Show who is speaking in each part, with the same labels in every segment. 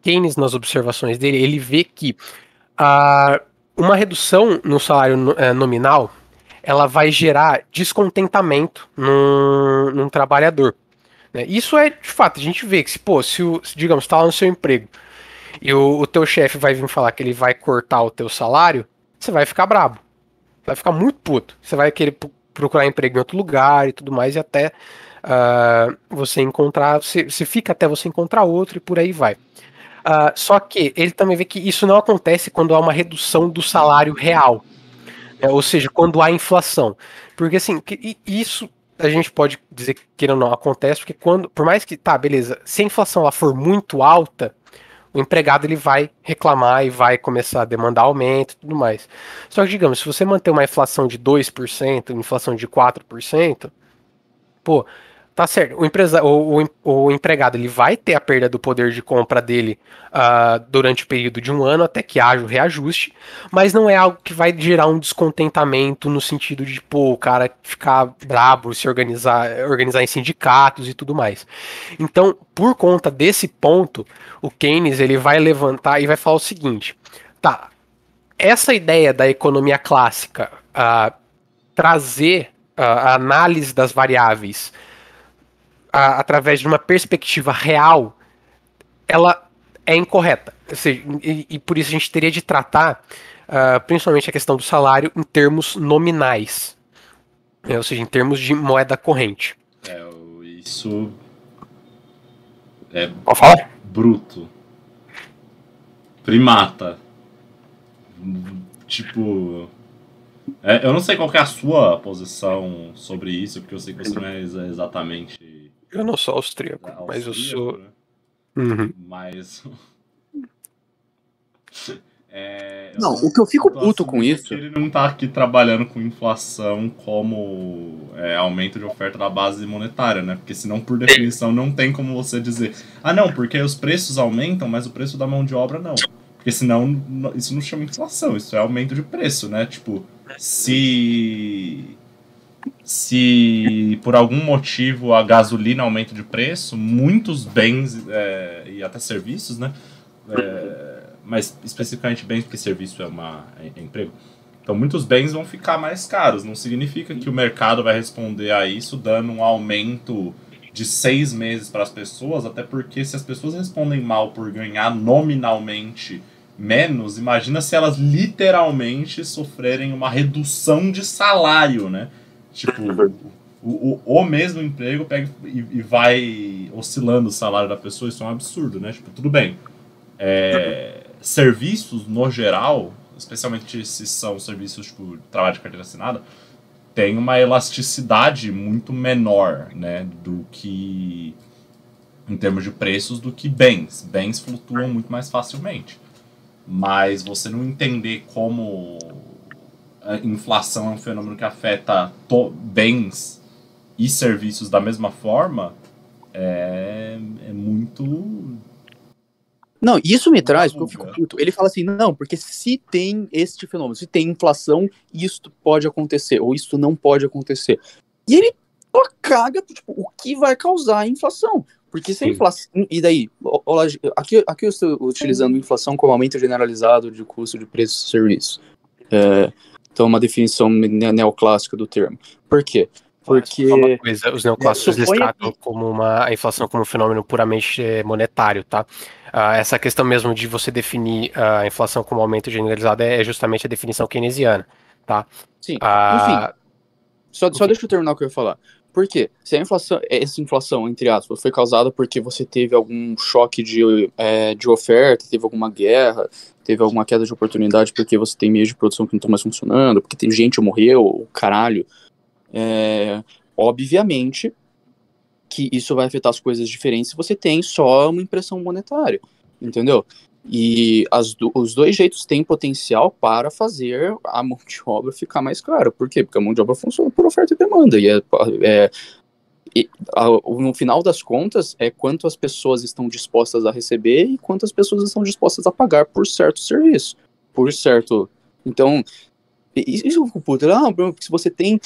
Speaker 1: Keynes, nas observações dele, ele vê que ah, uma redução no salário nominal, ela vai gerar descontentamento num trabalhador, né? Isso é, de fato, a gente vê que se digamos, está lá no seu emprego e o teu chefe vai vir falar que ele vai cortar o teu salário, você vai ficar brabo, vai ficar muito puto. Você vai querer procurar emprego em outro lugar e tudo mais, e até você encontrar, você fica até você encontrar outro e por aí vai. Só que ele também vê que isso não acontece quando há uma redução do salário real, né? Ou seja, quando há inflação. Porque assim, isso a gente pode dizer que não acontece, porque por mais que, tá, beleza, se a inflação ela for muito alta, o empregado ele vai reclamar e vai começar a demandar aumento e tudo mais. Só que, digamos, se você manter uma inflação de 2%, inflação de 4%, pô, tá certo. O empregado ele vai ter a perda do poder de compra dele durante o período de um ano até que haja o reajuste, mas não é algo que vai gerar um descontentamento no sentido de, pô, o cara ficar brabo, se organizar em sindicatos e tudo mais. Então, por conta desse ponto, o Keynes ele vai levantar e vai falar o seguinte: tá, essa ideia da economia clássica, trazer a análise das variáveis através de uma perspectiva real, ela é incorreta. Ou seja, e por isso a gente teria de tratar principalmente a questão do salário em termos nominais, né? Ou seja, em termos de moeda corrente.
Speaker 2: Isso é
Speaker 1: Pode falar?
Speaker 2: bruto. Primata. Tipo... eu não sei qual que é a sua posição sobre isso, porque eu sei que você não é exatamente...
Speaker 1: Eu não sou austríaco, mas eu sou...
Speaker 2: Né?
Speaker 1: Uhum.
Speaker 2: Mas...
Speaker 3: Não, o que eu fico puto com isso...
Speaker 2: Ele não tá aqui trabalhando com inflação como aumento de oferta da base monetária, né? Porque senão, por definição, não tem como você dizer não, porque os preços aumentam, mas o preço da mão de obra não. Porque senão, isso não chama inflação, isso é aumento de preço, né? Tipo, se por algum motivo a gasolina aumenta de preço, muitos bens e até serviços, né? Mas especificamente bens, porque serviço é emprego. Então muitos bens vão ficar mais caros. Não significa que o mercado vai responder a isso dando um aumento de 6 meses para as pessoas, até porque se as pessoas respondem mal por ganhar nominalmente menos, imagina se elas literalmente sofrerem uma redução de salário, né? Tipo, o mesmo emprego pega e vai oscilando o salário da pessoa, isso é um absurdo, né? Tipo, tudo bem. Serviços, no geral, especialmente se são serviços tipo trabalho de carteira assinada, tem uma elasticidade muito menor, né, do que em termos de preços do que bens. Bens flutuam muito mais facilmente. Mas você não entender como a inflação é um fenômeno que afeta bens e serviços da mesma forma é muito...
Speaker 3: Não, isso me traz, porque eu fico puto. Ele fala assim, não, porque se tem este fenômeno, se tem inflação, isto pode acontecer, ou isto não pode acontecer. E ele só caga, tipo, o que vai causar a inflação. Porque se a inflação... E daí? Aqui eu estou utilizando inflação como aumento generalizado de custo de preço e serviço. Então, uma definição neoclássica do termo. Por quê? Porque...
Speaker 1: Uma coisa, os neoclássicos eles tratam como a inflação como um fenômeno puramente monetário, tá? Essa questão mesmo de você definir a inflação como aumento generalizado é justamente a definição keynesiana, tá?
Speaker 3: Sim, enfim. Só deixa eu terminar o que eu ia falar. Por quê? Se essa inflação, entre aspas, foi causada porque você teve algum choque de oferta, teve alguma guerra, teve alguma queda de oportunidade porque você tem meios de produção que não estão mais funcionando, porque tem gente que morreu, caralho, obviamente que isso vai afetar as coisas diferentes se você tem só uma impressão monetária, entendeu? E os dois jeitos têm potencial para fazer a mão de obra ficar mais cara. Por quê? Porque a mão de obra funciona por oferta e demanda. No final das contas, é quanto as pessoas estão dispostas a receber e quantas pessoas estão dispostas a pagar por certo serviço. Por certo... Então, isso eu fico puto. Porque se você tem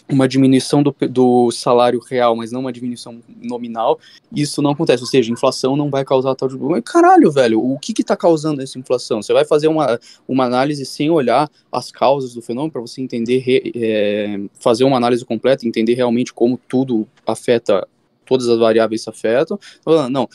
Speaker 3: uma diminuição do salário real, mas não uma diminuição nominal, isso não acontece. Ou seja, inflação não vai causar tal de... Caralho, velho, o que está causando essa inflação? Você vai fazer uma análise sem olhar as causas do fenômeno para você entender, fazer uma análise completa, entender realmente como tudo afeta, todas as variáveis se afetam. Não,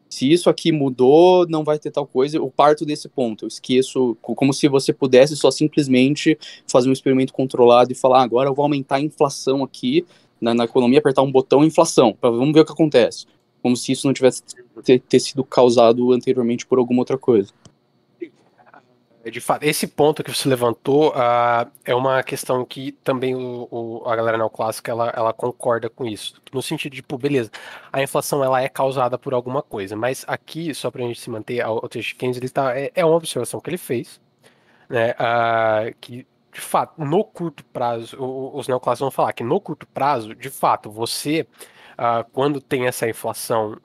Speaker 3: se isso aqui mudou, não vai ter tal coisa. Eu parto desse ponto. Eu esqueço, como se você pudesse só simplesmente fazer um experimento controlado e falar, agora eu vou aumentar a inflação aqui na economia, apertar um botão inflação, vamos ver o que acontece. Como se isso não tivesse ter sido causado anteriormente por alguma outra coisa.
Speaker 1: De fato, esse ponto que você levantou é uma questão que também a galera neoclássica ela concorda com isso. No sentido de, pô, beleza, a inflação ela é causada por alguma coisa, mas aqui, só para a gente se manter, o texto de Keynes é uma observação que ele fez, né, que, de fato, no curto prazo, os neoclássicos vão falar que no curto prazo, de fato, você, quando tem essa inflação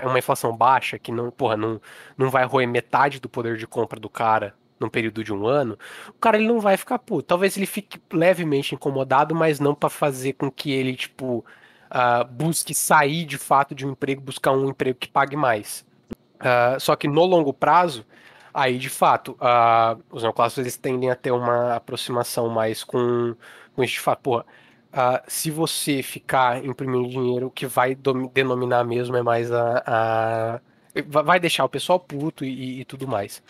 Speaker 1: uma inflação baixa, que não, porra, não vai roer metade do poder de compra do cara num período de um ano, o cara ele não vai ficar puto. Talvez ele fique levemente incomodado, mas não para fazer com que ele, tipo, busque sair de fato de um emprego, buscar um emprego que pague mais. Só que no longo prazo, aí de fato, os neoclássicos eles tendem a ter uma aproximação mais com isso de fato, porra. Se você ficar imprimindo dinheiro, o que vai denominar mesmo é mais vai deixar o pessoal puto e tudo mais.